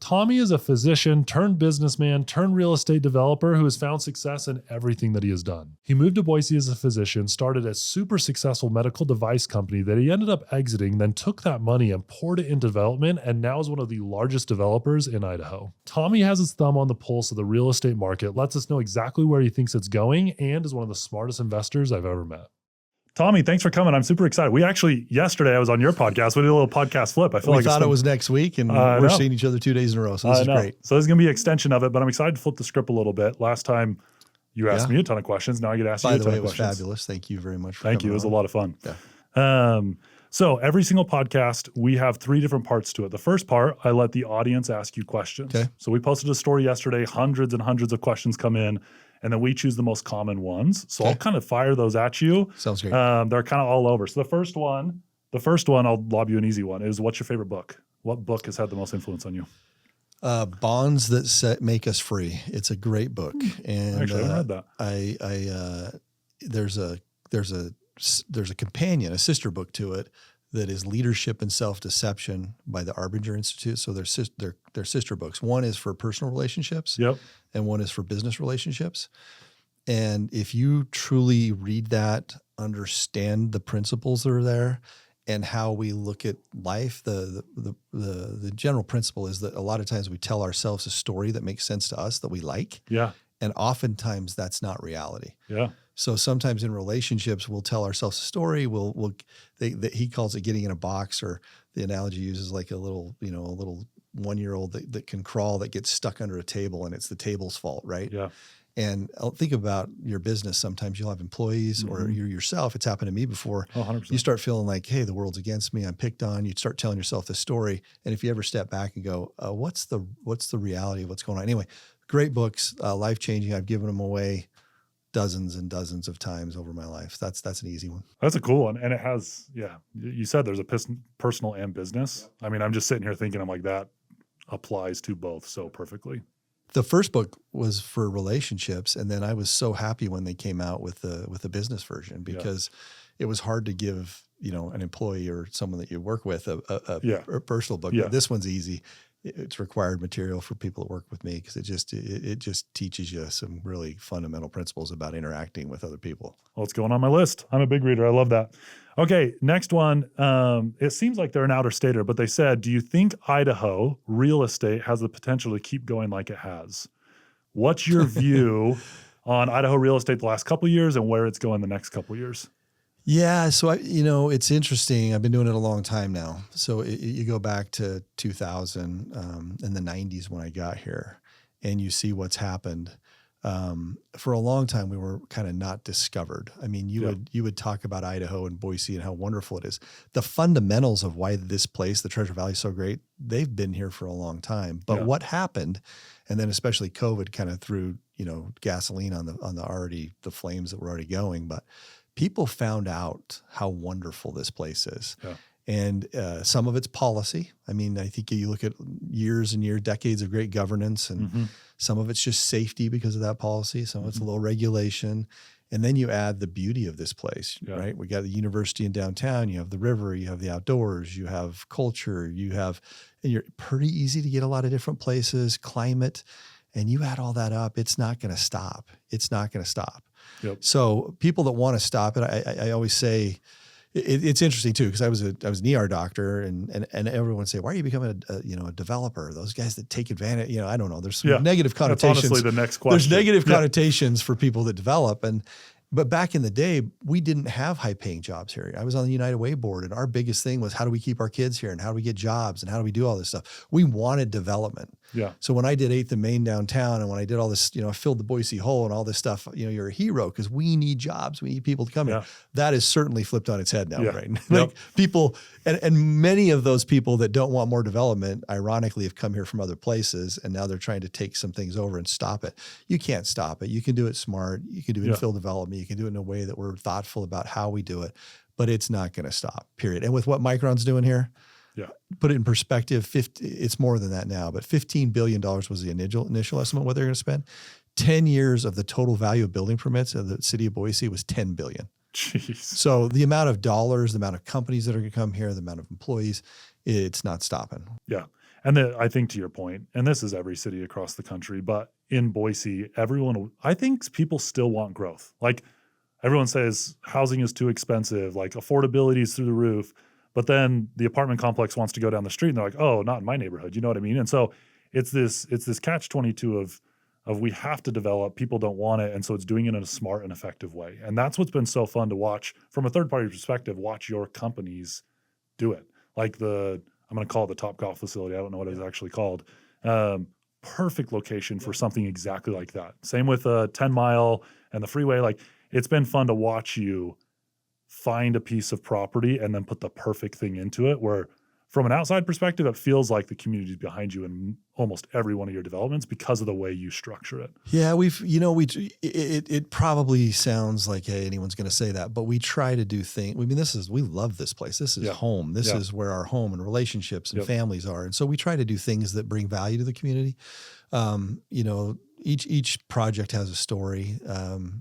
Tommy is a physician turned businessman turned real estate developer who has found success in everything that he has done. He moved to Boise as a physician, started a super successful medical device company that he ended up exiting, then took that money and poured it into development, and now is one of the largest developers in Idaho. Tommy has his thumb on the pulse of the real estate market, lets us know exactly where he thinks it's going, and is one of the smartest investors I've ever met. Tommy, thanks for coming. I'm super excited. We actually, yesterday I was on your podcast. We did a little podcast flip. I feel we like thought it was next week, and we're seeing each other 2 days in a row. So this is great. So this is going to be an extension of it, but I'm excited to flip the script a little bit. Last time you asked me a ton of questions. Now I get to ask you a ton of questions. By the way, it was fabulous. Thank you very much for Thank you. It was a lot of fun. Yeah. So every single podcast, we have 3 different parts to it. The first part, I let the audience ask you questions. Okay. So we posted a story yesterday, hundreds and hundreds of questions come in, and then we choose the most common ones. So I'll kind of fire those at you. Sounds great. They're kind of all over. So the first one, I'll lob you an easy one, is what's your favorite book? What book has had the most influence on you? Bonds That Make Us Free. It's a great book. And Actually, I haven't read that. There's a companion, a sister book to it, that is Leadership and Self-Deception by the Arbinger Institute. So they're sister books. One is for personal relationships, and one is for business relationships. And if you truly read that, understand the principles that are there and how we look at life, the general principle is that a lot of times we tell ourselves a story that makes sense to us, that we like. Yeah. And oftentimes that's not reality. Yeah. So sometimes in relationships, we'll tell ourselves a story. He calls it getting in a box, or the analogy uses like a little 1-year-old that can crawl, that gets stuck under a table, and it's the table's fault, right? Yeah. And I'll think about your business. Sometimes you'll have employees, or you yourself. It's happened to me before. 100%. You start feeling like, hey, the world's against me. I'm picked on. You start telling yourself this story. And if you ever step back and go, what's the reality of what's going on? Anyway, great books, life-changing. I've given them away dozens and dozens of times over my life. That's an easy one. That's a cool one. And it has, you said there's a personal and business. I mean, I'm just sitting here thinking, I'm like, that applies to both so perfectly. The first book was for relationships. And then I was so happy when they came out with the business version, because it was hard to give, an employee or someone that you work with a personal book. Yeah. But this one's easy. It's required material for people that work with me, because it just teaches you some really fundamental principles about interacting with other people. Well, it's going on my list. I'm a big reader. I love that. Okay, next one. It seems like they're an outer stater, but they said, do you think Idaho real estate has the potential to keep going like it has? What's your view on Idaho real estate the last couple of years and where it's going the next couple of years? Yeah. So, it's interesting. I've been doing it a long time now. So you go back to 2000 in the 90s when I got here, and you see what's happened. For a long time, we were kind of not discovered. I mean, you would talk about Idaho and Boise and how wonderful it is. The fundamentals of why this place, the Treasure Valley, is so great, they've been here for a long time. But what happened, and then especially COVID kind of threw, gasoline on the flames that were already going. But people found out how wonderful this place is. Yeah. And some of it's policy. I mean, I think you look at years and years, decades of great governance, and some of it's just safety because of that policy. Some of it's a little regulation. And then you add the beauty of this place, right? We got the university in downtown. You have the river. You have the outdoors. You have culture. And you're pretty easy to get a lot of different places, climate. And you add all that up, it's not going to stop. It's not going to stop. Yep. So people that want to stop it, I always say, it's interesting too, because I was an ER doctor, and everyone would say, why are you becoming a developer? Those guys that take advantage, I don't know. There's some negative connotations. That's honestly the next question. There's negative connotations for people that develop. But back in the day, we didn't have high paying jobs here. I was on the United Way board, and our biggest thing was, how do we keep our kids here, and how do we get jobs, and how do we do all this stuff? We wanted development. Yeah. So when I did 8th and Main downtown, and when I did all this, I filled the Boise hole and all this stuff, you're a hero, because we need jobs. We need people to come here. That is certainly flipped on its head now, right? Like people, and many of those people that don't want more development, ironically, have come here from other places, and now they're trying to take some things over and stop it. You can't stop it. You can do it smart. You can do infill development. You can do it in a way that we're thoughtful about how we do it, but it's not going to stop, period. And with what Micron's doing here, put it in perspective, it's more than that now, but $15 billion was the initial estimate what they're going to spend. 10 years of the total value of building permits of the city of Boise was $10 billion. Jeez. So the amount of dollars, the amount of companies that are going to come here, the amount of employees, it's not stopping. Yeah. And I think to your point, and this is every city across the country, but in Boise, I think people still want growth. Like everyone says housing is too expensive, like affordability is through the roof, but then the apartment complex wants to go down the street and they're like, oh, not in my neighborhood. You know what I mean? And so it's this catch-22 of we have to develop, people don't want it. And so it's doing it in a smart and effective way. And that's what's been so fun to watch from a third-party perspective, watch your companies do it. Like I'm going to call it the Topgolf facility. I don't know what it's actually called. Perfect location for something exactly like that. Same with 10 Mile and the freeway. Like it's been fun to watch you find a piece of property and then put the perfect thing into it, where from an outside perspective, it feels like the community is behind you in almost every one of your developments because of the way you structure it. Yeah, it probably sounds like, hey, anyone's going to say that, but we try to do things. I mean, we love this place. This is home. This is where our home and relationships and families are. And so we try to do things that bring value to the community. Each project has a story.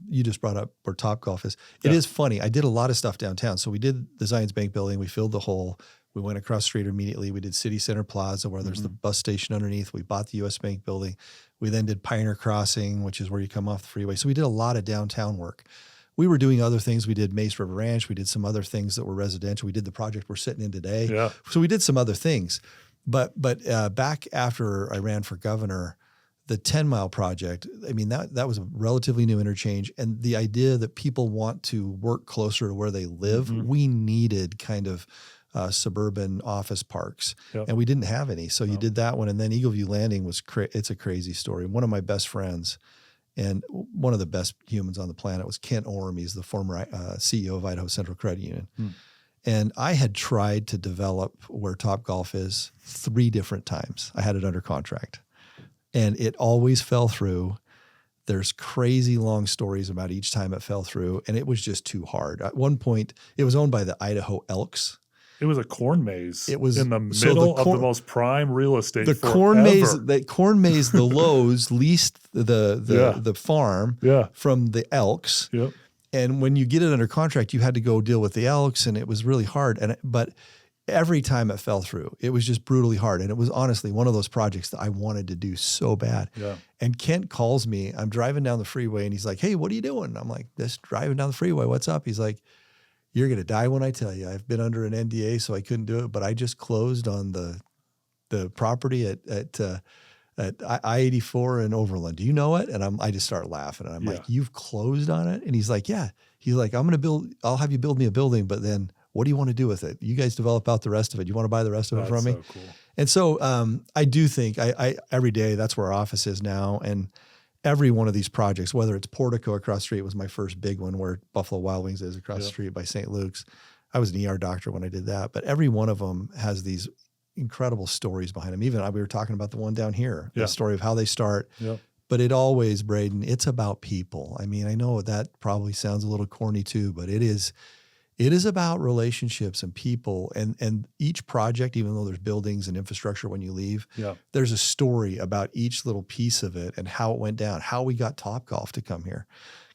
You just brought up where Topgolf is. It is funny. I did a lot of stuff downtown. So we did the Zions Bank building. We filled the hole. We went across the street immediately. We did City Center Plaza, where there's the bus station underneath. We bought the U.S. Bank building. We then did Pioneer Crossing, which is where you come off the freeway. So we did a lot of downtown work. We were doing other things. We did Mace River Ranch. We did some other things that were residential. We did the project we're sitting in today. Yeah. So we did some other things. But back after I ran for governor, the 10 Mile project, I mean, that was a relatively new interchange. And the idea that people want to work closer to where they live, we needed kind of suburban office parks, and we didn't have any. So you did that one. And then Eagleview Landing it's a crazy story. One of my best friends and one of the best humans on the planet was Kent Orm. He's the former CEO of Idaho Central Credit Union. And I had tried to develop where Topgolf is 3 different times. I had it under contract and it always fell through. There's crazy long stories about each time it fell through, and it was just too hard. At one point, it was owned by the Idaho Elks. It was a corn maze. It was in the middle of the most prime real estate. The corn maze, the Lowe's leased the farm from the Elks. Yep. And when you get it under contract, you had to go deal with the Elks, and it was really hard. But every time it fell through, it was just brutally hard. And it was honestly one of those projects that I wanted to do so bad. Yeah. And Kent calls me. I'm driving down the freeway, and he's like, "Hey, what are you doing?" And I'm like, "Just driving down the freeway. What's up?" He's like, "You're going to die when I tell you. I've been under an NDA, so I couldn't do it, but I just closed on the property at I-84 in Overland. Do you know it?" And I just start laughing, and I'm like, "You've closed on it?" And he's like, "Yeah." He's like, I'll have you build me a building, but then what do you want to do with it? You guys develop out the rest of it. You want to buy the rest of it from me? So cool. And so I do think I every day, that's where our office is now. And every one of these projects, whether it's Portico across the street, was my first big one, where Buffalo Wild Wings is across the street by St. Luke's. I was an ER doctor when I did that, but every one of them has these incredible stories behind them. Even we were talking about the one down here, the story of how they start. Yep. But it always, Braden, it's about people. I mean, I know that probably sounds a little corny too, but it is about relationships and people, and each project, even though there's buildings and infrastructure when you leave, there's a story about each little piece of it and how it went down, how we got Topgolf to come here.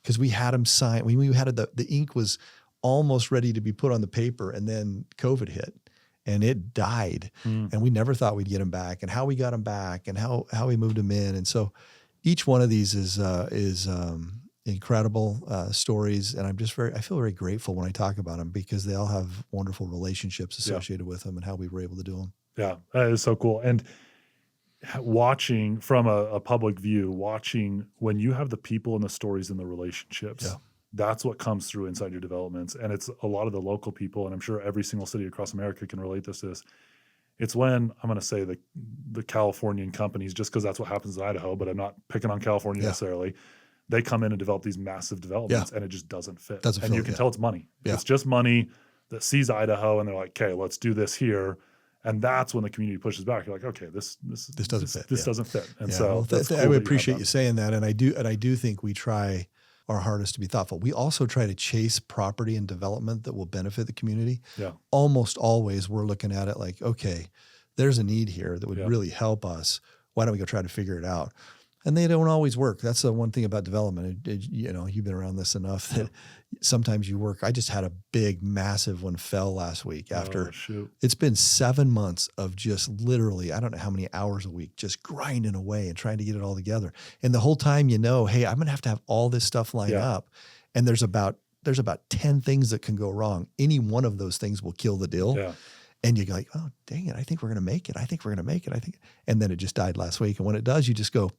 Because we had them sign, we had the ink was almost ready to be put on the paper, and then COVID hit and it died. And we never thought we'd get them back, and how we got them back, and how we moved them in. And so each one of these is incredible stories, and I feel very grateful when I talk about them, because they all have wonderful relationships associated with them and how we were able to do them. Yeah, that is so cool. And watching from a public view, watching when you have the people and the stories and the relationships, that's what comes through inside your developments. And it's a lot of the local people, and I'm sure every single city across America can relate to this. It's when, I'm going to say the Californian companies, just because that's what happens in Idaho, but I'm not picking on California necessarily. They come in and develop these massive developments, and it just doesn't fit. And you can tell it's money. Yeah. It's just money that sees Idaho, and they're like, "Okay, let's do this here." And that's when the community pushes back. You're like, "Okay, this doesn't fit. This doesn't fit." And so that's cool. I appreciate you saying that, and I do think we try our hardest to be thoughtful. We also try to chase property and development that will benefit the community. Yeah. Almost always we're looking at it like, okay, there's a need here that would really help us. Why don't we go try to figure it out? And they don't always work. That's the one thing about development. You've been around this enough that sometimes you work. I just had a big, massive one fell last week after it's been 7 months of just literally, I don't know how many hours a week, just grinding away and trying to get it all together. And the whole time, hey, I'm going to have all this stuff lined up. And there's about 10 things that can go wrong. Any one of those things will kill the deal. Yeah. And you're like, oh, dang it. I think we're going to make it. And then it just died last week. And when it does, you just go,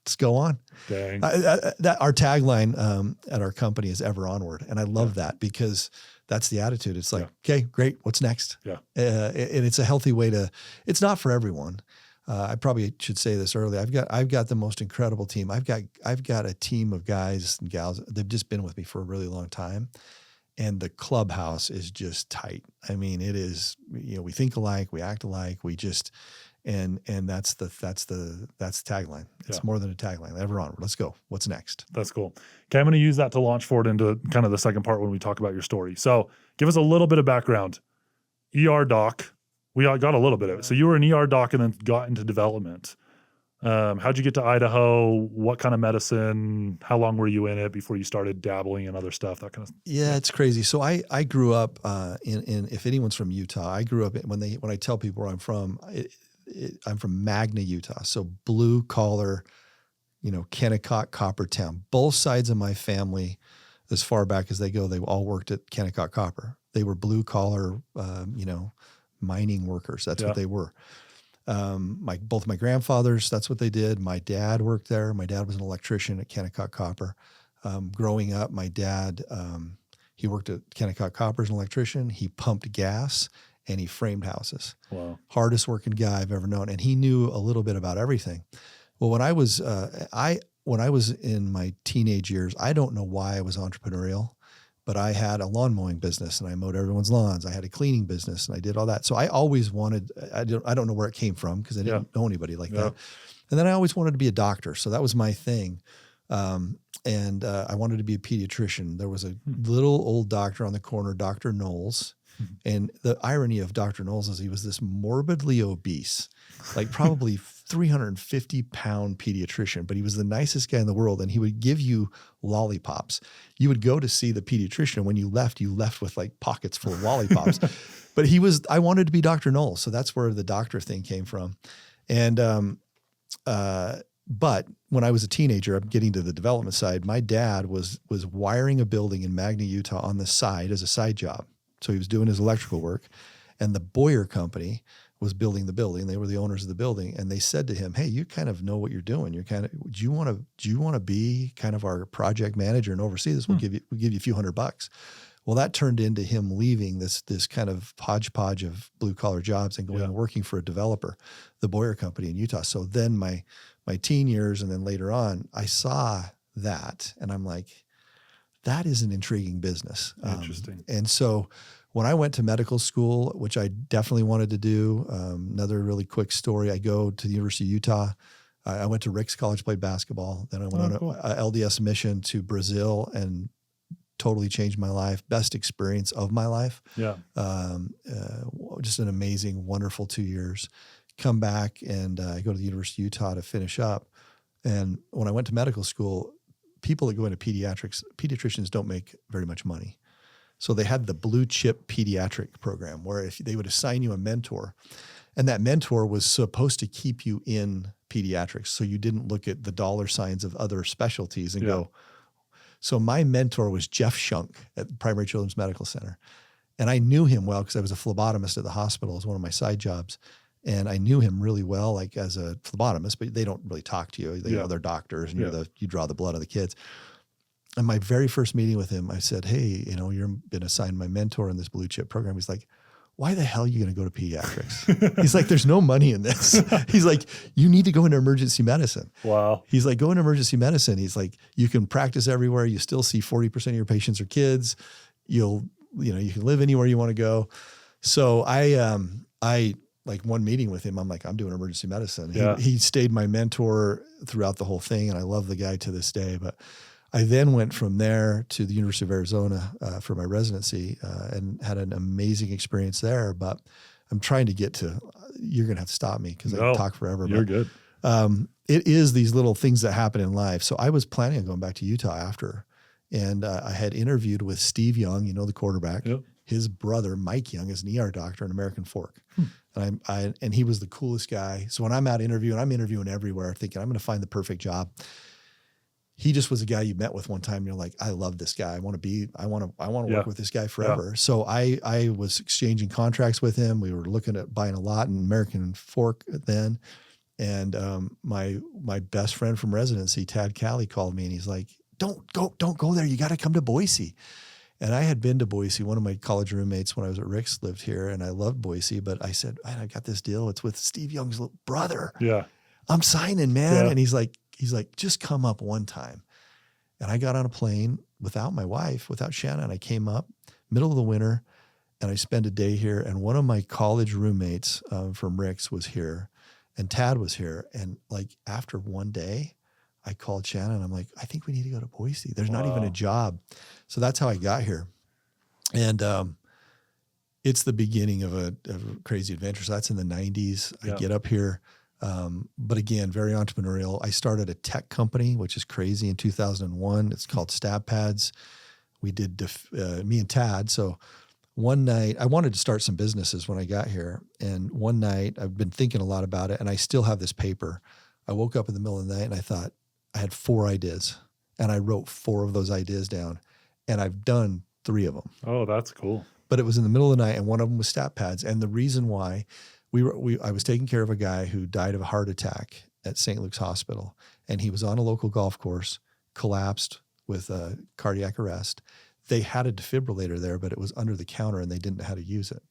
let's go on. Dang. That our tagline at our company is ever onward. And I love that because that's the attitude. It's like, okay, great. What's next? Yeah. And it's a healthy way it's not for everyone. I probably should say this early. I've got the most incredible team. I've got a team of guys and gals. They've just been with me for a really long time. And the clubhouse is just tight. I mean, it is, we think alike, we act alike, we just, and that's the tagline. It's more than a tagline. Ever onward. Let's go. What's next? That's cool. Okay. I'm going to use that to launch forward into kind of the second part when we talk about your story. So give us a little bit of background. ER doc. We got a little bit of it. So you were an ER doc and then got into development. How'd you get to Idaho? What kind of medicine? How long were you in it before you started dabbling in other stuff? That kind of. Yeah, it's crazy. So I grew up in if anyone's from Utah, I grew up when I tell people where I'm from, I'm from Magna, Utah. So blue collar, Kennecott, Copper town. Both sides of my family, as far back as they go, they all worked at Kennecott Copper. They were blue collar, mining workers. That's what they were. Both my grandfathers, that's what they did. My dad worked there. My dad was an electrician at Kennecott Copper. Growing up, my dad, he worked at Kennecott Copper as an electrician. He pumped gas and he framed houses. Wow. Hardest working guy I've ever known. And he knew a little bit about everything. Well, when I was in my teenage years, I don't know why I was entrepreneurial, but I had a lawn mowing business and I mowed everyone's lawns. I had a cleaning business and I did all that. So I always wanted, I don't know where it came from because I didn't know anybody like that. And then I always wanted to be a doctor. So that was my thing. And I wanted to be a pediatrician. There was a little old doctor on the corner, Dr. Knowles. And the irony of Dr. Knowles is he was this morbidly obese, like probably 350-pound pediatrician, but he was the nicest guy in the world. And he would give you lollipops. You would go to see the pediatrician. And when you left with like pockets full of lollipops. But I wanted to be Dr. Knowles. So that's where the doctor thing came from. And, but when I was a teenager, I'm getting to the development side. My dad was wiring a building in Magna, Utah on the side as a side job. So he was doing his electrical work, and the Boyer Company was building the building. They were the owners of the building, and they said to him, "Hey, you kind of know what you're doing. Do you want to be kind of our project manager and oversee this? We'll give you a few $100." Well, that turned into him leaving this kind of hodgepodge of blue collar jobs and going and working for a developer, the Boyer Company in Utah. So then my teen years, and then later on, I saw that, and I'm like, that is an intriguing business. Interesting. And so when I went to medical school, which I definitely wanted to do, another really quick story, I go to the University of Utah. I went to Rick's College, played basketball. Then I went on a LDS mission to Brazil and totally changed my life. Best experience of my life. Yeah. Just an amazing, wonderful 2 years. Come back and I go to the University of Utah to finish up. And when I went to medical school, people that go into pediatricians don't make very much money. So they had the blue chip pediatric program where if they would assign you a mentor, and that mentor was supposed to keep you in pediatrics. So you didn't look at the dollar signs of other specialties and go. So my mentor was Jeff Shunk at the Primary Children's Medical Center. And I knew him well because I was a phlebotomist at the hospital as one of my side jobs. And I knew him really well, like as a phlebotomist, but they don't really talk to you. They know they're doctors and you draw the blood of the kids. And my very first meeting with him, I said, "Hey, you've been assigned my mentor in this blue chip program." He's like, "Why the hell are you going to go to pediatrics?" He's like, "There's no money in this." He's like, "You need to go into emergency medicine." Wow. He's like, "Go into emergency medicine." He's like, "You can practice everywhere. You still see 40% of your patients are kids. You can live anywhere you want to go." So I like one meeting with him, I'm like, I'm doing emergency medicine. He stayed my mentor throughout the whole thing. And I love the guy to this day, but I then went from there to the University of Arizona for my residency and had an amazing experience there. But I'm trying to get to, you're going to have to stop me because I can talk forever. You're good. it is these little things that happen in life. So I was planning on going back to Utah after, and I had interviewed with Steve Young, the quarterback. Yep. His brother, Mike Young, is an ER doctor in American Fork. And he was the coolest guy. So when I'm out interviewing, I'm interviewing everywhere thinking I'm going to find the perfect job. He just was a guy you met with one time. And you're like, I love this guy. I want to work with this guy forever. Yeah. So I was exchanging contracts with him. We were looking at buying a lot in American Fork then. And my best friend from residency, Tad Calley, called me and he's like, don't go there. You got to come to Boise. And I had been to Boise. One of my college roommates when I was at Rick's lived here, and I loved Boise. But I said, I got this deal. It's with Steve Young's little brother. Yeah, I'm signing, man. Yeah. And he's like, just come up one time. And I got on a plane without my wife, without Shannon. I came up middle of the winter, and I spent a day here. And one of my college roommates from Rick's was here, and Tad was here. And like after one day, I called Shannon. I'm like, I think we need to go to Boise. There's not even a job. So that's how I got here. And it's the beginning of a crazy adventure. So that's in the 90s. I get up here. But again, very entrepreneurial. I started a tech company, which is crazy, in 2001. It's called Stab Pads. We did, me and Tad. So one night, I wanted to start some businesses when I got here. And one night, I've been thinking a lot about it, and I still have this paper. I woke up in the middle of the night and I thought, I had 4 ideas, and I wrote 4 of those ideas down, and I've done 3 of them. Oh, that's cool. But it was in the middle of the night, and one of them was Stat Pads. And the reason why I was taking care of a guy who died of a heart attack at St. Luke's Hospital, and he was on a local golf course, collapsed with a cardiac arrest. They had a defibrillator there, but it was under the counter, and they didn't know how to use it.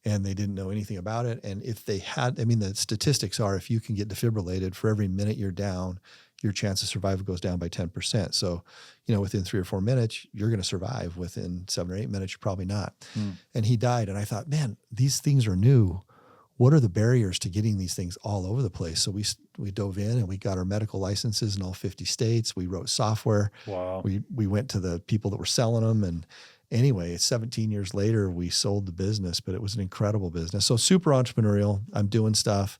And they didn't know anything about it. And if they had, the statistics are, if you can get defibrillated, for every minute you're down, your chance of survival goes down by 10%. So, within 3 or 4 minutes, you're going to survive. Within 7 or 8 minutes, you're probably not. And he died. And I thought, man, these things are new. What are the barriers to getting these things all over the place? So we dove in and we got our medical licenses in all 50 states. We wrote software. Wow. We went to the people that were selling them. And anyway, 17 years later, we sold the business, but it was an incredible business. So super entrepreneurial. I'm doing stuff.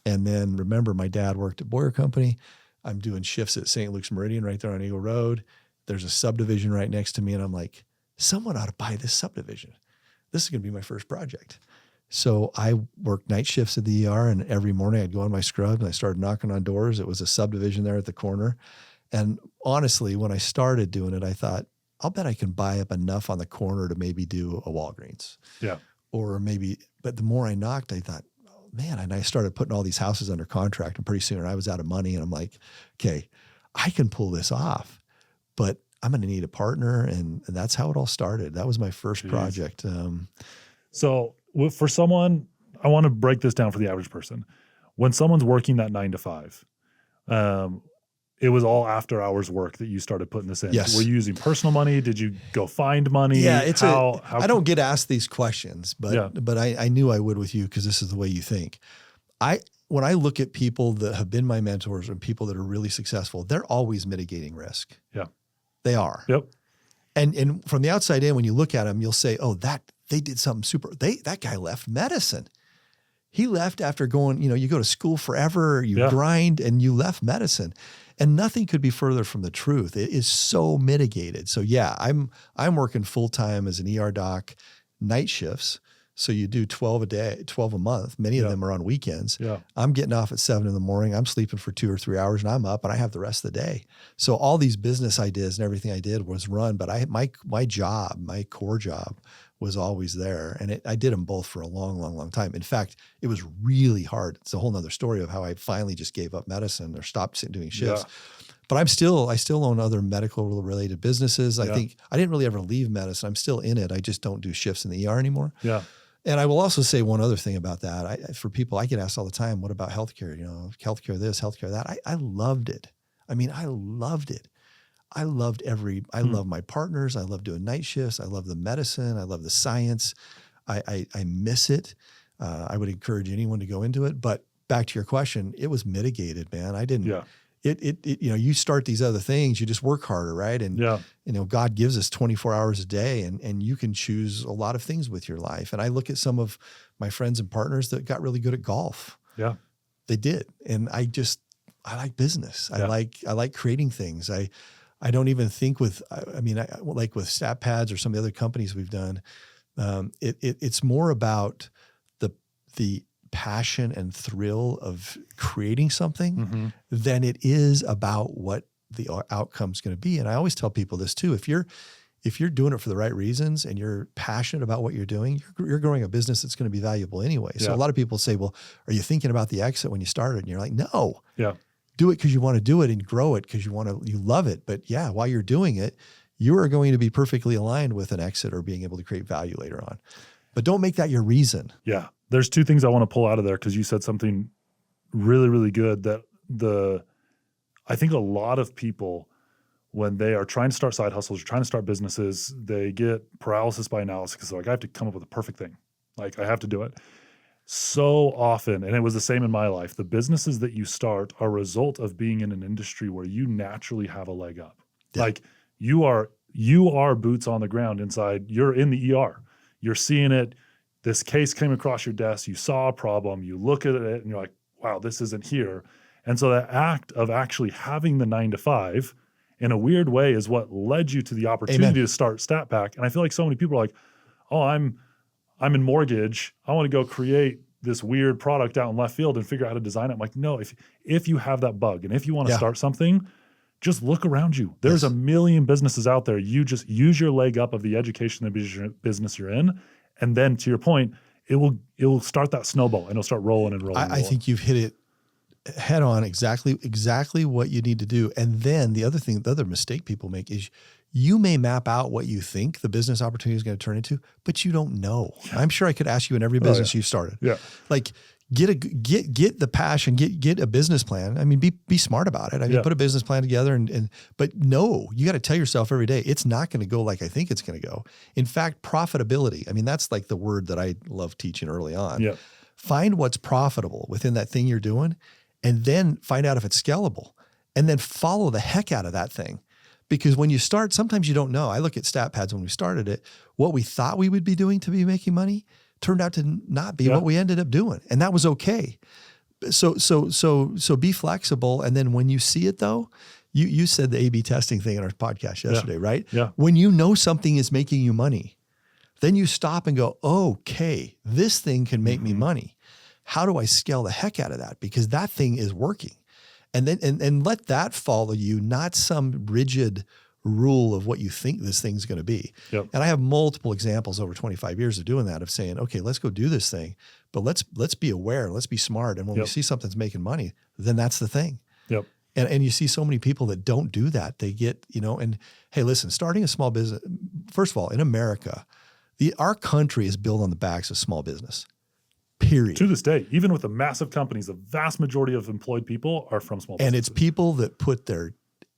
And then remember, my dad worked at Boyer Company. I'm doing shifts at St. Luke's Meridian right there on Eagle Road. There's a subdivision right next to me. And I'm like, someone ought to buy this subdivision. This is going to be my first project. So I worked night shifts at the ER, and every morning I'd go on my scrub and I started knocking on doors. It was a subdivision there at the corner. And honestly, when I started doing it, I thought, I'll bet I can buy up enough on the corner to maybe do a Walgreens. Yeah. Or maybe, but the more I knocked, I thought, man, and I started putting all these houses under contract, and pretty soon I was out of money, and I'm like, okay, I can pull this off, but I'm going to need a partner. And that's how it all started. That was my first project. So for someone, I want to break this down for the average person. When someone's working that 9 to 5, it was all after hours work that you started putting this in. Yes. Were you using personal money? Did you go find money? Yeah, I don't get asked these questions, but I knew I would with you because this is the way you think. When I look at people that have been my mentors and people that are really successful, they're always mitigating risk. Yeah. They are. Yep. And from the outside in, when you look at them, you'll say, oh, they did something super. That guy left medicine. He left after going, you go to school forever, you grind, and you left medicine. And nothing could be further from the truth. It is so mitigated. So yeah, I'm working full-time as an ER doc, night shifts. So you do 12 a day, 12 a month. Many of them are on weekends. Yeah. I'm getting off at 7 a.m. I'm sleeping for 2 or 3 hours, and I'm up and I have the rest of the day. So all these business ideas and everything I did was run, but my job, my core job was always there. And I did them both for a long, long, long time. In fact, it was really hard. It's a whole nother story of how I finally just gave up medicine or stopped doing shifts. Yeah. But I still own other medical related businesses. I think I didn't really ever leave medicine. I'm still in it. I just don't do shifts in the ER anymore. Yeah. And I will also say one other thing about that. For people, I get asked all the time, what about healthcare? Healthcare this, healthcare that. I loved it. I loved it. I love my partners. I love doing night shifts. I love the medicine. I love the science. I miss it. I would encourage anyone to go into it. But back to your question, it was mitigated, man. I didn't. Yeah. You start these other things, you just work harder, right? And God gives us 24 hours a day, and you can choose a lot of things with your life. And I look at some of my friends and partners that got really good at golf. Yeah. They did. And I like business. I like creating things. I don't even think with Stat Pads or some of the other companies we've done, it's more about the passion and thrill of creating something than it is about what the outcome's going to be. And I always tell people this too. If you're doing it for the right reasons and you're passionate about what you're doing, you're growing a business that's going to be valuable anyway. So a lot of people say, well, are you thinking about the exit when you started? And you're like, no. Yeah. Do it because you want to do it and grow it because you love it. But yeah, while you're doing it, you are going to be perfectly aligned with an exit or being able to create value later on. But don't make that your reason. Yeah. There's two things I want to pull out of there because you said something really, really good that I think a lot of people, when they are trying to start side hustles or trying to start businesses, they get paralysis by analysis because they're like, I have to come up with a perfect thing. Like I have to do it. So often, and it was the same in my life, the businesses that you start are a result of being in an industry where you naturally have a leg up. Yeah. Like you are boots on the ground inside. You're in the ER. You're seeing it. This case came across your desk. You saw a problem. You look at it and you're like, wow, this isn't here. And so that act of actually having the 9 to 5 in a weird way is what led you to the opportunity to start StatPack. And I feel like so many people are like, oh, I'm in mortgage. I want to go create this weird product out in left field and figure out how to design it. I'm like, no, if you have that bug and if you want to start something, just look around you. There's a million businesses out there. You just use your leg up of the education and business you're in. And then to your point, it will start that snowball and it'll start rolling and rolling. I think you've hit it head on exactly what you need to do. And then the other mistake people make is you may map out what you think the business opportunity is going to turn into, but you don't know. I'm sure I could ask you in every business you've started. Yeah. Like get the passion, get a business plan. I mean, be smart about it. I mean, put a business plan together but no, you got to tell yourself every day, it's not going to go like I think it's going to go. In fact, profitability. I mean, that's like the word that I love teaching early on. Yeah. Find what's profitable within that thing you're doing and then find out if it's scalable and then follow the heck out of that thing. Because when you start, sometimes you don't know. I look at Stat Pads when we started it, what we thought we would be doing to be making money turned out to not be what we ended up doing. And that was okay. So be flexible. And then when you see it though, you said the A/B testing thing in our podcast yesterday, right? Yeah. When you know something is making you money, then you stop and go, okay, this thing can make me money. How do I scale the heck out of that? Because that thing is working. And then and let that follow you, not some rigid rule of what you think this thing's going to be. Yep. And I have multiple examples over 25 years of doing that, of saying, okay, let's go do this thing, but let's be aware, let's be smart. And when we see something's making money, then that's the thing. Yep. And you see so many people that don't do that. They get, and hey, listen, starting a small business, first of all, in America, our country is built on the backs of small business. Period. To this day, even with the massive companies, the vast majority of employed people are from small businesses. And it's people that put their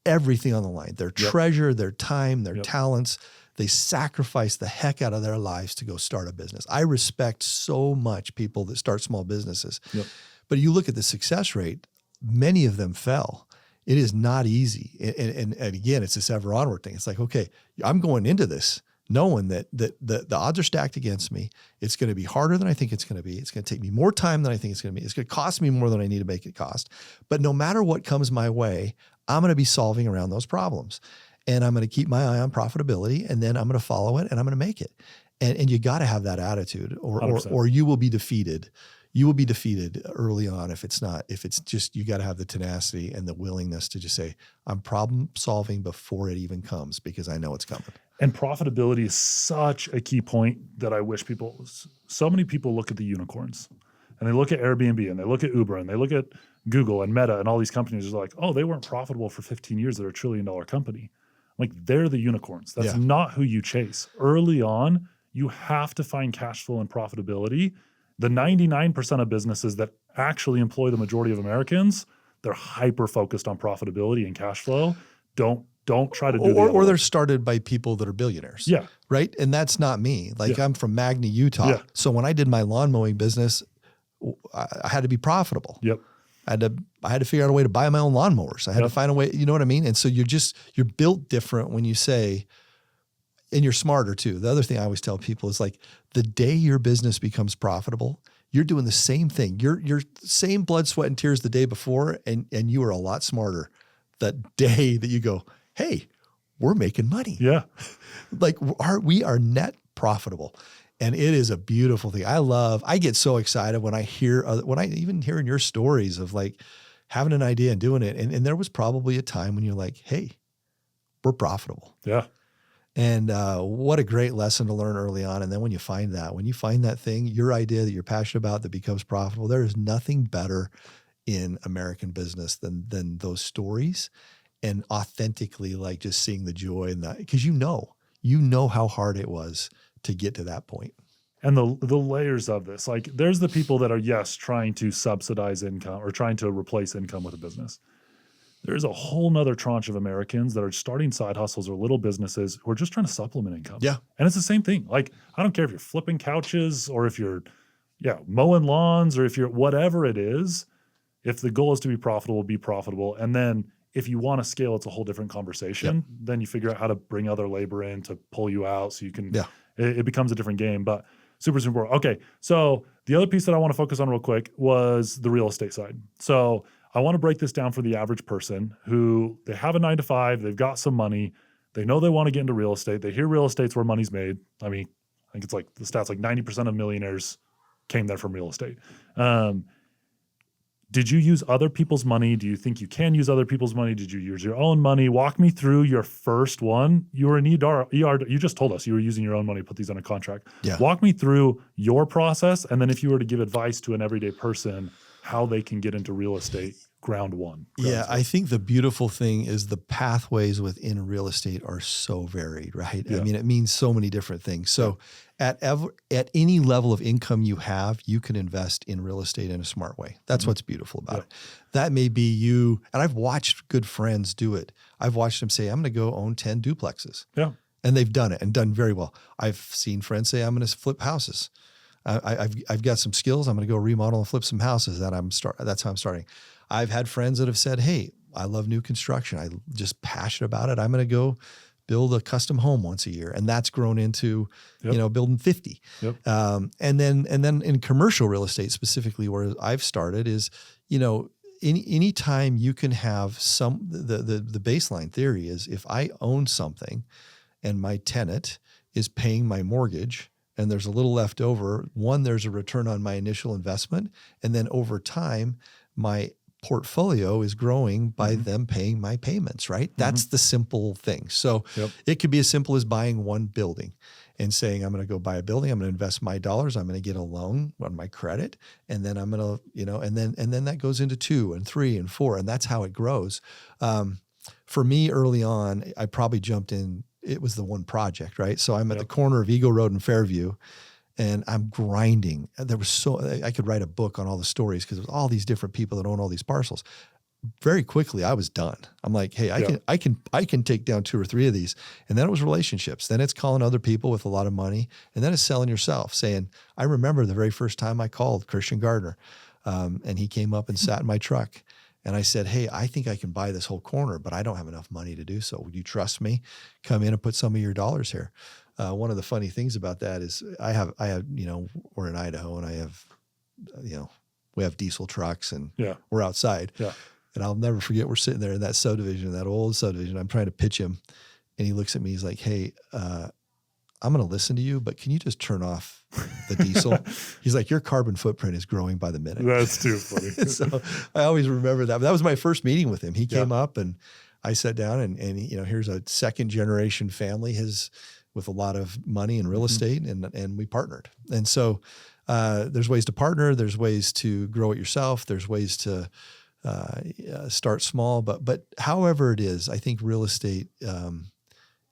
everything on the line, their treasure, their time, their talents. They sacrifice the heck out of their lives to go start a business. I respect so much people that start small businesses. Yep. But you look at the success rate, many of them fell. It is not easy. And again, it's this ever onward thing. It's like, okay, I'm going into this knowing that the odds are stacked against me. It's going to be harder than I think it's going to be. It's going to take me more time than I think it's going to be. It's going to cost me more than I need to make it cost. But no matter what comes my way, I'm going to be solving around those problems. And I'm going to keep my eye on profitability, and then I'm going to follow it and I'm going to make it. And you got to have that attitude or you will be defeated. You will be defeated early on if it's just, you got to have the tenacity and the willingness to just say, I'm problem solving before it even comes because I know it's coming. And profitability is such a key point that I wish so many people look at the unicorns and they look at Airbnb and they look at Uber and they look at Google and Meta and all these companies are like, oh, they weren't profitable for 15 years. They're $1 trillion company. Like they're the unicorns. That's not who you chase. Early on, you have to find cash flow and profitability. The 99% of businesses that actually employ the majority of Americans, they're hyper-focused on profitability and cash flow. Don't try to do or they're started by people that are billionaires. Yeah. Right? And that's not me. Like I'm from Magna, Utah. Yeah. So when I did my lawn mowing business, I had to be profitable. Yep. I had to figure out a way to buy my own lawnmowers. I had to find a way, you know what I mean? And so you're built different when you say, and you're smarter too. The other thing I always tell people is like the day your business becomes profitable, You're doing the same thing. You're same blood, sweat, and tears the day before, and you are a lot smarter that day that you go, hey, we're making money. Yeah. Like we are net profitable. And it is a beautiful thing. I get so excited when I even hearing your stories of like having an idea and doing it. And there was probably a time when you're like, hey, we're profitable. Yeah. And what a great lesson to learn early on. And then when you find that thing, your idea that you're passionate about that becomes profitable, there is nothing better in American business than those stories and authentically like just seeing the joy in that. Because you know how hard it was to get to that point. And the layers of this, like there's the people that are, yes, trying to subsidize income or trying to replace income with a business. There's a whole nother tranche of Americans that are starting side hustles or little businesses who are just trying to supplement income. Yeah. And it's the same thing. Like, I don't care if you're flipping couches or if you're, mowing lawns or if you're whatever it is, if the goal is to be profitable. And then if you want to scale, it's a whole different conversation. Yep. Then you figure out how to bring other labor in to pull you out so you can, Yeah. it becomes a different game, but super, super important. Okay. So the other piece that I want to focus on real quick was the real estate side. So I want to break this down for the average person who they have a 9-to-5, they've got some money, they know they want to get into real estate. They hear real estate's where money's made. I mean, I think it's like the stats, like 90% of millionaires came there from real estate. Did you use other people's money? Do you think you can use other people's money? Did you use your own money? Walk me through your first one. You were in ER. You just told us you were using your own money to put these on a contract. Yeah. Walk me through your process. And then if you were to give advice to an everyday person, how they can get into real estate, ground one. I think the beautiful thing is the pathways within real estate are so varied, right? Yeah. I mean, it means so many different things. So at any level of income you have, you can invest in real estate in a smart way. That's what's beautiful about it. That may be you, and I've watched good friends do it. I've watched them say, I'm going to go own 10 duplexes. Yeah. And they've done it and done very well. I've seen friends say, I'm going to flip houses. I've got some skills. I'm going to go remodel and flip some houses. That's how I'm starting. I've had friends that have said, hey, I love new construction. I'm just passionate about it. I'm going to go build a custom home once a year. And that's grown into, building 50. Yep. And then in commercial real estate specifically, where I've started is, any time you can have the baseline theory is if I own something and my tenant is paying my mortgage, and there's a little left over, there's a return on my initial investment. And then over time, my portfolio is growing by them paying my payments, right? That's the simple thing. So it could be as simple as buying one building and saying, I'm going to go buy a building. I'm going to invest my dollars. I'm going to get a loan on my credit. And then I'm going to, and then that goes into 2 and 3 and 4. And that's how it grows. For me early on, I probably jumped in. It was the one project, right? So I'm at the corner of Eagle Road and Fairview, and I'm grinding. I could write a book on all the stories because there's all these different people that own all these parcels. Very quickly, I was done. I'm like, hey, I can take down 2 or 3 of these. And then it was relationships. Then it's calling other people with a lot of money. And then it's selling yourself, saying, I remember the very first time I called Christian Gardner, and he came up and sat in my truck. And I said, hey, I think I can buy this whole corner, but I don't have enough money to do so. Would you trust me? Come in and put some of your dollars here. One of the funny things about that is I have, we're in Idaho, and I have, we have diesel trucks, and we're outside. Yeah. And I'll never forget, we're sitting there in that subdivision, that old subdivision. I'm trying to pitch him, and he looks at me. He's like, hey, I'm going to listen to you, but can you just turn off the diesel? He's like, your carbon footprint is growing by the minute. That's too funny. So I always remember that. But that was my first meeting with him. He came up, and I sat down, and here's a second generation family, with a lot of money in real estate, and we partnered. And so there's ways to partner. There's ways to grow it yourself. There's ways to start small. But however it is, I think real estate,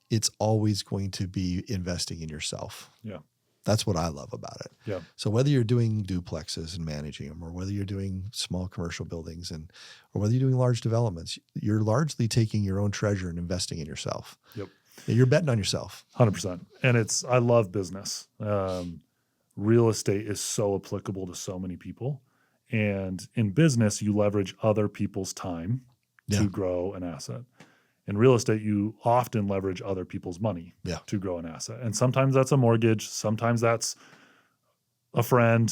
it's always going to be investing in yourself. Yeah. That's what I love about it. Yeah. So whether you're doing duplexes and managing them, or whether you're doing small commercial buildings, or whether you're doing large developments, you're largely taking your own treasure and investing in yourself. Yep. You're betting on yourself. 100%. And I love business. Real estate is so applicable to so many people. And in business, you leverage other people's time to grow an asset. In real estate, you often leverage other people's money to grow an asset. And sometimes that's a mortgage. Sometimes that's a friend.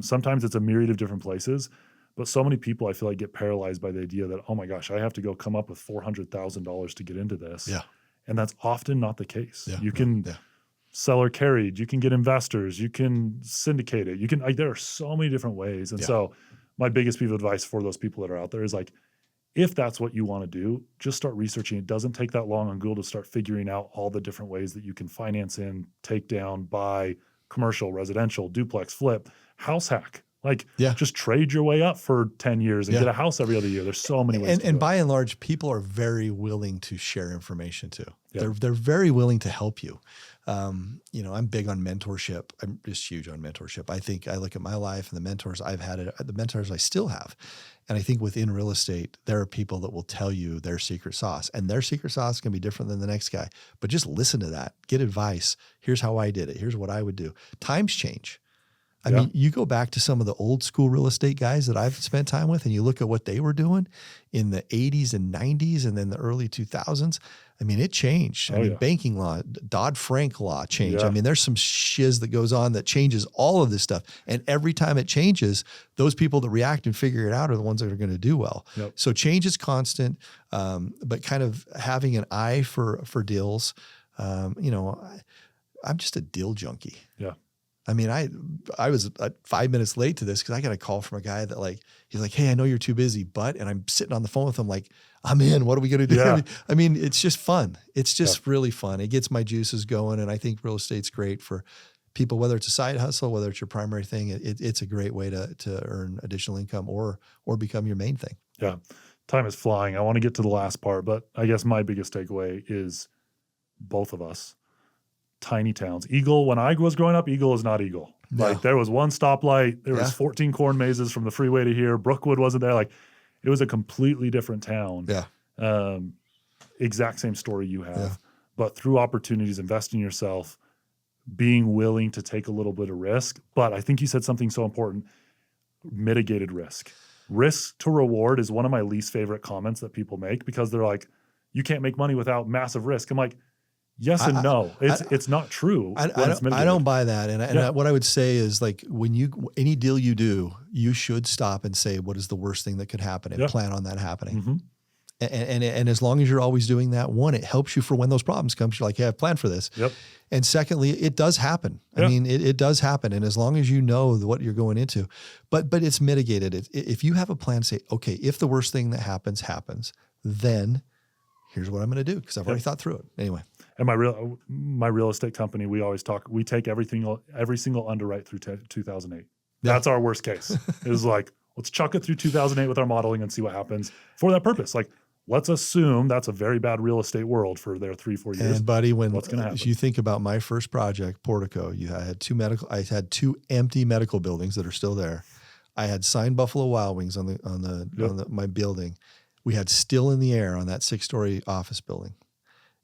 Sometimes it's a myriad of different places. But so many people, I feel like, get paralyzed by the idea that, oh my gosh, I have to go come up with $400,000 to get into this. Yeah. And that's often not the case. Yeah. You can seller carried, you can get investors, you can syndicate it. You can, like, there are so many different ways. And so my biggest piece of advice for those people that are out there is like, if that's what you want to do, just start researching. It doesn't take that long on Google to start figuring out all the different ways that you can finance in, take down, buy, commercial, residential, duplex, flip, house hack. Like, just trade your way up for 10 years and get a house every other year. There's so many ways. And by and large, people are very willing to share information too. They're very willing to help you. You know, I'm big on mentorship. I'm just huge on mentorship. I think I look at my life and the mentors I've had, the mentors I still have. And I think within real estate, there are people that will tell you their secret sauce, and their secret sauce can be different than the next guy, but just listen to that, get advice. Here's how I did it. Here's what I would do. Times change. I mean, you go back to some of the old school real estate guys that I've spent time with, and you look at what they were doing in the 80s and 90s and then the early 2000s. I mean, it changed. I mean, banking law, Dodd-Frank law changed. I mean, there's some shiz that goes on that changes all of this stuff. And every time it changes, those people that react and figure it out are the ones that are going to do well. So change is constant, but kind of having an eye for deals. You know, I'm just a deal junkie. I mean, I was 5 minutes late to this because I got a call from a guy that he's like, hey, I know you're too busy, but, and I'm sitting on the phone with him like, I'm in, what are we going to do? I mean, it's just fun. It's just really fun. It gets my juices going. And I think real estate's great for people, whether it's a side hustle, whether it's your primary thing, it's a great way to earn additional income or become your main thing. Yeah. Time is flying. I want to get to the last part, but I guess my biggest takeaway is both of us. Tiny towns. Eagle, when I was growing up, Eagle is not Eagle. Like, there was one stoplight, there was 14 corn mazes from the freeway to here. Brookwood wasn't there. Like, it was a completely different town. Exact same story you have. But through opportunities, invest in yourself, being willing to take a little bit of risk. But I think you said something so important, mitigated risk. Risk to reward is one of my least favorite comments that people make, because they're like, you can't make money without massive risk. I'm like, yes and no. It's not true. I don't buy that. And what I would say is, like, when any deal you do, you should stop and say, what is the worst thing that could happen, and plan on that happening. And as long as you're always doing that, one, it helps you for when those problems come. You're like, hey, I've planned for this. And secondly, it does happen. I mean, it does happen. And as long as you know what you're going into, but it's mitigated. If you have a plan, say, okay, if the worst thing that happens, then here's what I'm going to do, because I've already thought through it. Anyway. And my real estate company, we always talk, we take every single underwrite through 2008. That's our worst case. It was like, let's chuck it through 2008 with our modeling and see what happens for that purpose. Like, let's assume that's a very bad real estate world for their 3-4 years. And buddy, what's going to happen? You think about my first project, Portico, I had two empty medical buildings that are still there. I had signed Buffalo Wild Wings on my building. We had Still in the Air on that 6-story office building.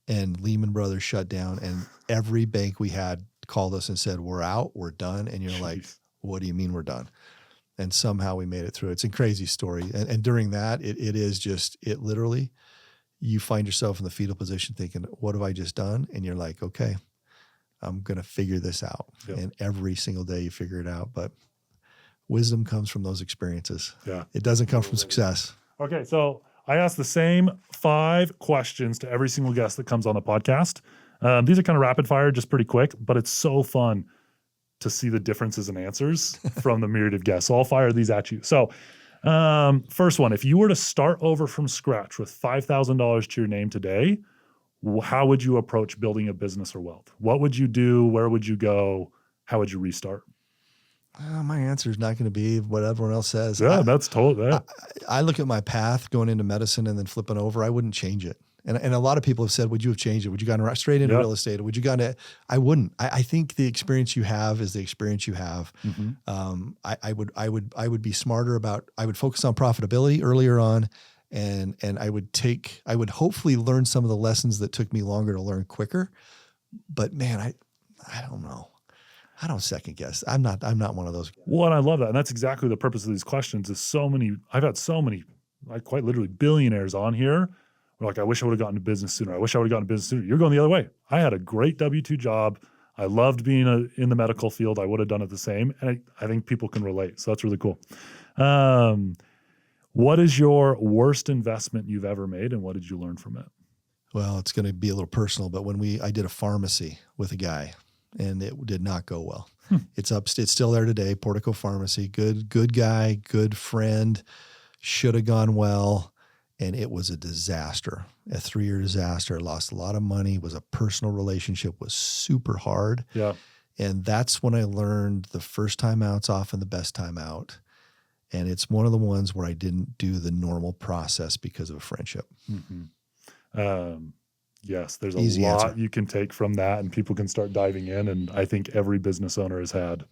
And Lehman Brothers shut down, and every bank we had called us and said, we're out, we're done. And you're like, what do you mean we're done? And somehow we made it through. It's a crazy story. And during that, it literally, you find yourself in the fetal position thinking, what have I just done? And you're like, okay, I'm going to figure this out. And every single day you figure it out. But wisdom comes from those experiences. It doesn't come from success. Okay, so I ask the same 5 questions to every single guest that comes on the podcast. These are kind of rapid fire, just pretty quick, but it's so fun to see the differences in answers from the myriad of guests. So I'll fire these at you. So first one, if you were to start over from scratch with $5,000 to your name today, how would you approach building a business or wealth? What would you do? Where would you go? How would you restart? My answer is not going to be what everyone else says. That's totally. I look at my path going into medicine and then flipping over. I wouldn't change it. And a lot of people have said, would you have changed it? Would you gone straight into real estate? Or would you gone to? I wouldn't. I think the experience you have is the experience you have. I would be smarter about. I would focus on profitability earlier on, and I would hopefully learn some of the lessons that took me longer to learn quicker. But man, I don't know. I don't second guess. I'm not one of those. Well, and I love that. And that's exactly the purpose of these questions is I've had so many, like quite literally billionaires on here. We're like, I wish I would have gotten into business sooner. I wish I would have gotten into business sooner. You're going the other way. I had a great W-2 job. I loved being in the medical field. I would have done it the same. And I think people can relate. So that's really cool. What is your worst investment you've ever made, and what did you learn from it? Well, it's going to be a little personal, but I did a pharmacy with a guy, and it did not go well. It's still there today, Portico Pharmacy. Good guy, good friend, should have gone well. And it was a disaster, a 3-year disaster. I lost a lot of money. It was a personal relationship, was super hard. Yeah. And that's when I learned the first time out's often the best time out. And it's one of the ones where I didn't do the normal process because of a friendship. Yes, there's a Easy lot answer. you can take from that, and people can start diving in. And I think every business owner has had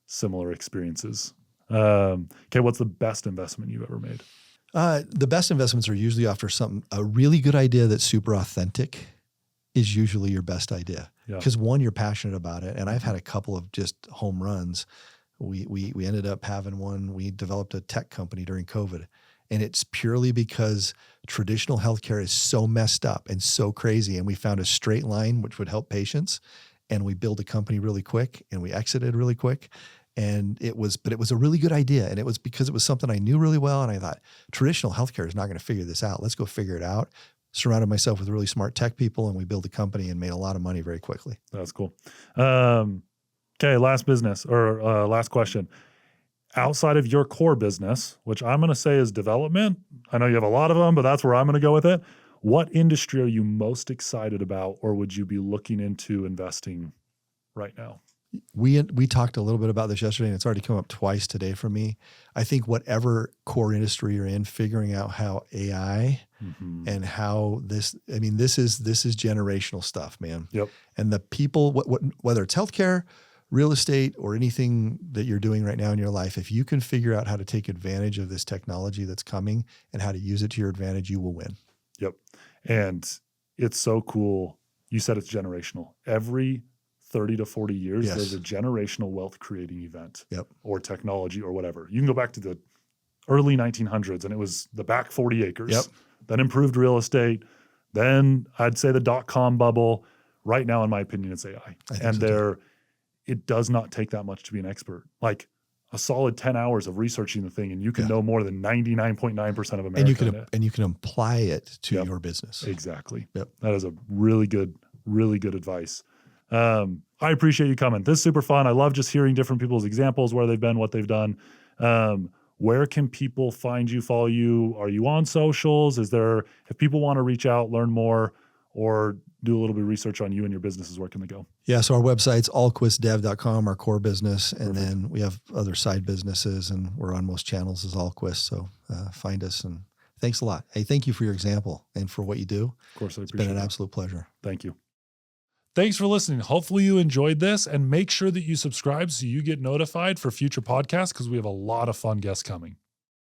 similar experiences. Okay, what's the best investment you've ever made? The best investments are usually after a really good idea that's super authentic is usually your best idea. Because one, you're passionate about it. And I've had a couple of just home runs. We ended up having one. We developed a tech company during COVID. And it's purely because traditional healthcare is so messed up and so crazy. And we found a straight line which would help patients. And we built a company really quick, and we exited really quick. But it was a really good idea. And it was because it was something I knew really well. And I thought, traditional healthcare is not going to figure this out. Let's go figure it out. Surrounded myself with really smart tech people, and we built a company and made a lot of money very quickly. That's cool. Okay, last question. Outside of your core business, which I'm going to say is development, I know you have a lot of them, but that's where I'm going to go with it. What industry are you most excited about, or would you be looking into investing right now? We talked a little bit about this yesterday, and it's already come up twice today for me. I think whatever core industry you're in, figuring out how AI and how this is generational stuff, man. Yep. And the people, whether it's healthcare, real estate, or anything that you're doing right now in your life, if you can figure out how to take advantage of this technology that's coming and how to use it to your advantage, you will win. Yep. And it's so cool. You said it's generational. Every 30 to 40 years, there's a generational wealth creating event or technology or whatever. You can go back to the early 1900s, and it was the back 40 acres, then improved real estate. Then I'd say the .com bubble. Right now, in my opinion, it's AI. It does not take that much to be an expert. Like a solid 10 hours of researching the thing, and you can know more than 99.9% of America. And you can apply it to your business. Exactly. Yep. That is a really good advice. I appreciate you coming. This is super fun. I love just hearing different people's examples, where they've been, what they've done. Where can people find you, follow you? Are you on socials? If people want to reach out, learn more, or do a little bit of research on you and your businesses, where can they go? Yeah, so our website's ahlquistdev.com, our core business. And then we have other side businesses, and we're on most channels as Ahlquist. So find us, and thanks a lot. Hey, thank you for your example and for what you do. Of course, I appreciate it. It's been an absolute pleasure. Thank you. Thanks for listening. Hopefully you enjoyed this, and make sure that you subscribe so you get notified for future podcasts, because we have a lot of fun guests coming.